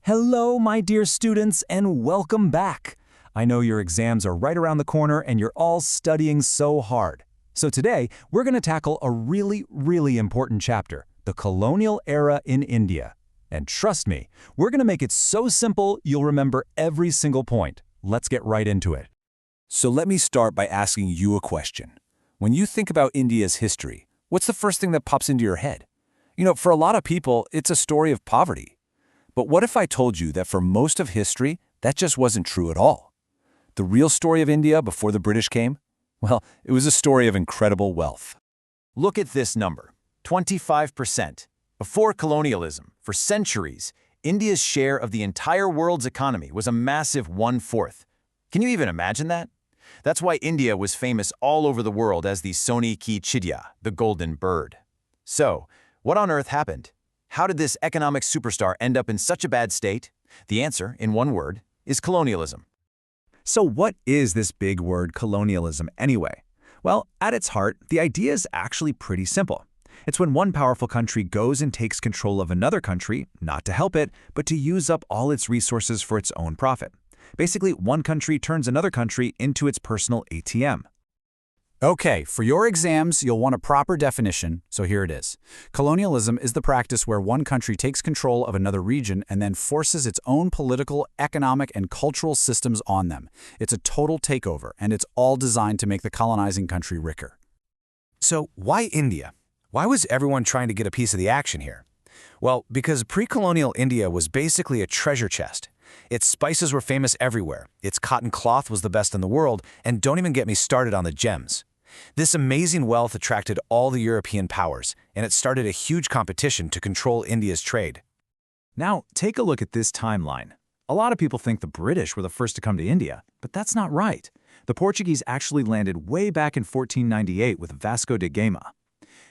Hello, my dear students, and welcome back. I know your exams are right around the corner and you're all studying so hard. So today, we're going to tackle a really important chapter, the colonial era in India. And trust me, we're going to make it so simple you'll remember every single point. Let's get right into it. So let me start by asking you a question. When you think about India's history, what's the first thing that pops into your head? For a lot of people, it's a story of poverty. But what if I told you that for most of history, that just wasn't true at all? The real story of India before the British came? Well, it was a story of incredible wealth. Look at this number, 25%. Before colonialism, for centuries, India's share of the entire world's economy was a massive 1/4. Can you even imagine that? That's why India was famous all over the world as the Sone ki Chidya, the golden bird. So, what on earth happened? How did this economic superstar end up in such a bad state? The answer, in one word, is colonialism. So what is this big word colonialism anyway? Well, at its heart, the idea is actually pretty simple. It's when one powerful country goes and takes control of another country, not to help it, but to use up all its resources for its own profit. Basically, one country turns another country into its personal ATM. Okay, for your exams, you'll want a proper definition, so here it is. Colonialism is the practice where one country takes control of another region and then forces its own political, economic, and cultural systems on them. It's a total takeover, and it's all designed to make the colonizing country richer. So why India? Why was everyone trying to get a piece of the action here? Well, because pre-colonial India was basically a treasure chest. Its spices were famous everywhere, its cotton cloth was the best in the world, and don't even get me started on the gems. This amazing wealth attracted all the European powers, and it started a huge competition to control India's trade. Now, take a look at this timeline. A lot of people think the British were the first to come to India, but that's not right. The Portuguese actually landed way back in 1498 with Vasco da Gama.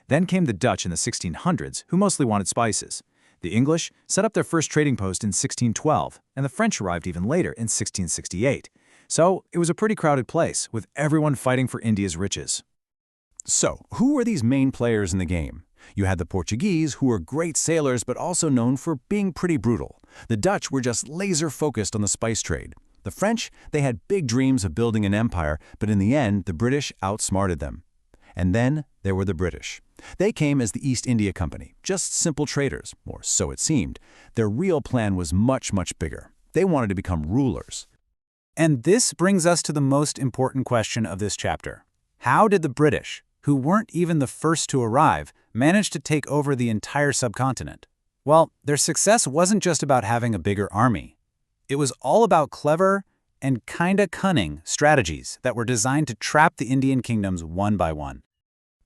Then came the Dutch in the 1600s, who mostly wanted spices. The English set up their first trading post in 1612, and the French arrived even later in 1668. So it was a pretty crowded place, with everyone fighting for India's riches. So, who were these main players in the game? You had the Portuguese, who were great sailors but also known for being pretty brutal. The Dutch were just laser-focused on the spice trade. The French, they had big dreams of building an empire, but in the end, the British outsmarted them. And then there were the British. They came as the East India Company, just simple traders, or so it seemed. Their real plan was much bigger. They wanted to become rulers. And this brings us to the most important question of this chapter. How did the British, who weren't even the first to arrive, manage to take over the entire subcontinent? Well, their success wasn't just about having a bigger army. It was all about clever and kinda cunning strategies that were designed to trap the Indian kingdoms one by one.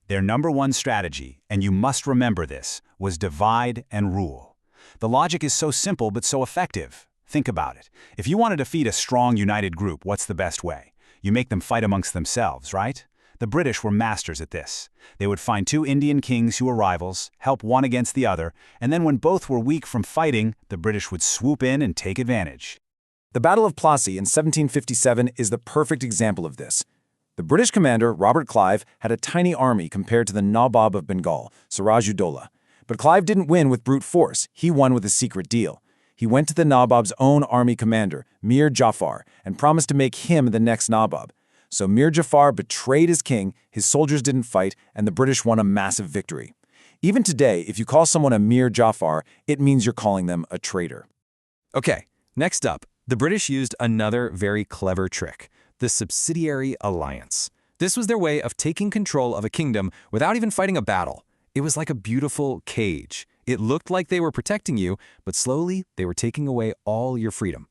Their number one strategy, and you must remember this, was divide and rule. The logic is so simple but so effective. Think about it. If you want to defeat a strong, united group, what's the best way? You make them fight amongst themselves, right? The British were masters at this. They would find two Indian kings who were rivals, help one against the other, and then when both were weak from fighting, the British would swoop in and take advantage. The Battle of Plassey in 1757 is the perfect example of this. The British commander, Robert Clive, had a tiny army compared to the Nawab of Bengal, Siraj-ud-Dowlah. But Clive didn't win with brute force, he won with a secret deal. He went to the Nawab's own army commander, Mir Jafar, and promised to make him the next Nawab. So Mir Jafar betrayed his king, his soldiers didn't fight, and the British won a massive victory. Even today, if you call someone a Mir Jafar, it means you're calling them a traitor. Okay, next up, the British used another very clever trick, the Subsidiary alliance. This was their way of taking control of a kingdom without even fighting a battle. It was like a beautiful cage. It looked like they were protecting you, but slowly they were taking away all your freedom.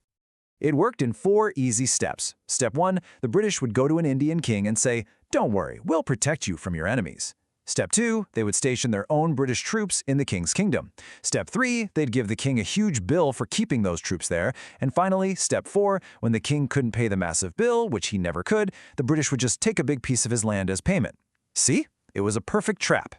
It worked in 4 easy steps. Step 1, the British would go to an Indian king and say, "Don't worry, we'll protect you from your enemies." Step 2, they would station their own British troops in the king's kingdom. Step 3, they'd give the king a huge bill for keeping those troops there. And finally, Step 4, when the king couldn't pay the massive bill, which he never could, the British would just take a big piece of his land as payment. See? It was a perfect trap.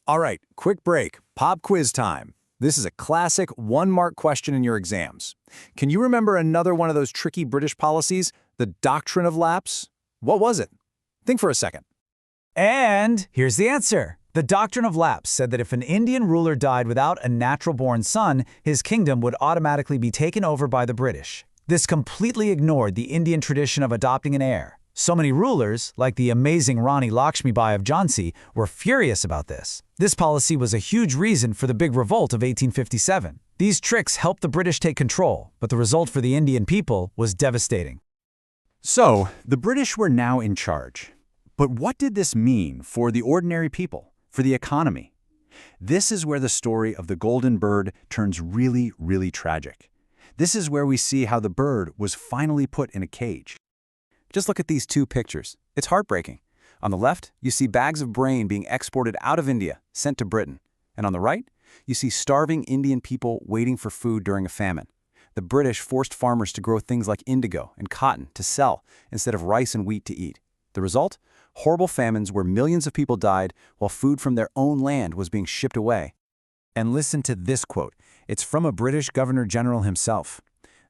All right, quick break. Pop quiz time. This is a classic 1-mark question in your exams. Can you remember another one of those tricky British policies, the Doctrine of Lapse? What was it? Think for a second. And here's the answer. The Doctrine of Lapse said that if an Indian ruler died without a natural-born son, his kingdom would automatically be taken over by the British. This completely ignored the Indian tradition of adopting an heir. So many rulers, like the amazing Rani Lakshmibai of Jhansi, were furious about this. This policy was a huge reason for the big revolt of 1857. These tricks helped the British take control, but the result for the Indian people was devastating. So, the British were now in charge. But what did this mean for the ordinary people, for the economy? This is where the story of the golden bird turns really, really tragic. This is where we see how the bird was finally put in a cage. Just look at these two pictures. It's heartbreaking. On the left, you see bags of grain being exported out of India, sent to Britain. And on the right, you see starving Indian people waiting for food during a famine. The British forced farmers to grow things like indigo and cotton to sell instead of rice and wheat to eat. The result? Horrible famines where millions of people died while food from their own land was being shipped away. And listen to this quote. It's from a British Governor-General himself.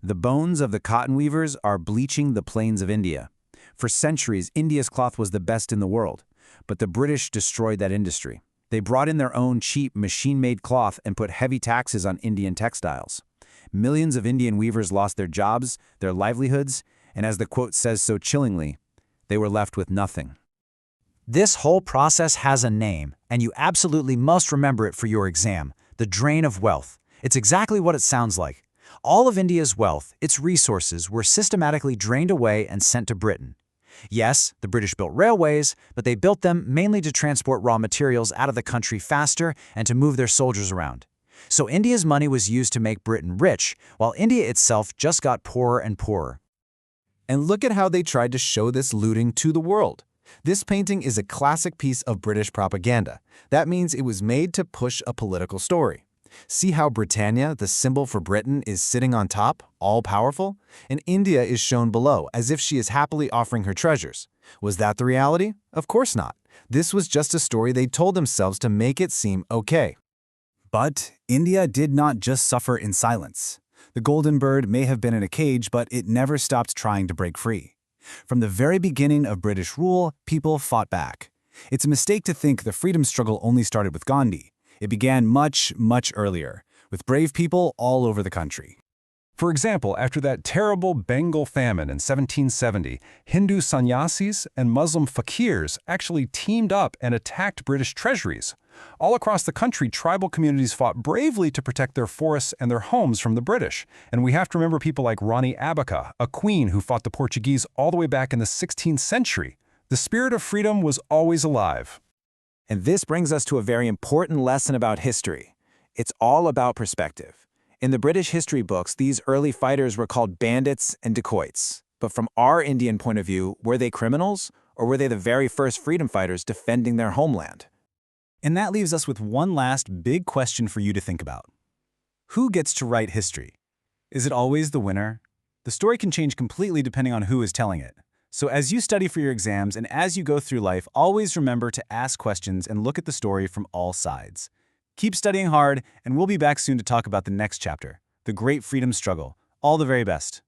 "The bones of the cotton weavers are bleaching the plains of India. For centuries, India's cloth was the best in the world, but the British destroyed that industry. They brought in their own cheap, machine-made cloth and put heavy taxes on Indian textiles. Millions of Indian weavers lost their jobs, their livelihoods, and as the quote says so chillingly, they were left with nothing." This whole process has a name, and you absolutely must remember it for your exam: the drain of wealth. It's exactly what it sounds like. All of India's wealth, its resources, were systematically drained away and sent to Britain. Yes, the British built railways, but they built them mainly to transport raw materials out of the country faster and to move their soldiers around. So India's money was used to make Britain rich, while India itself just got poorer and poorer. And look at how they tried to show this looting to the world. This painting is a classic piece of British propaganda. That means it was made to push a political story. See how Britannia, the symbol for Britain, is sitting on top, all-powerful? And India is shown below, as if she is happily offering her treasures. Was that the reality? Of course not. This was just a story they told themselves to make it seem okay. But India did not just suffer in silence. The golden bird may have been in a cage, but it never stopped trying to break free. From the very beginning of British rule, people fought back. It's a mistake to think the freedom struggle only started with Gandhi. It began much, much earlier, with brave people all over the country. For example, after that terrible Bengal famine in 1770, Hindu sannyasis and Muslim fakirs actually teamed up and attacked British treasuries. All across the country, tribal communities fought bravely to protect their forests and their homes from the British. And we have to remember people like Rani Abaca, a queen who fought the Portuguese all the way back in the 16th century. The spirit of freedom was always alive. And this brings us to a very important lesson about history. It's all about perspective. In the British history books, these early fighters were called bandits and dacoits. But from our Indian point of view, were they criminals, or were they the very first freedom fighters defending their homeland? And that leaves us with one last big question for you to think about. Who gets to write history? Is it always the winner? The story can change completely depending on who is telling it. So as you study for your exams and as you go through life, always remember to ask questions and look at the story from all sides. Keep studying hard, and we'll be back soon to talk about the next chapter, the Great Freedom Struggle. All the very best.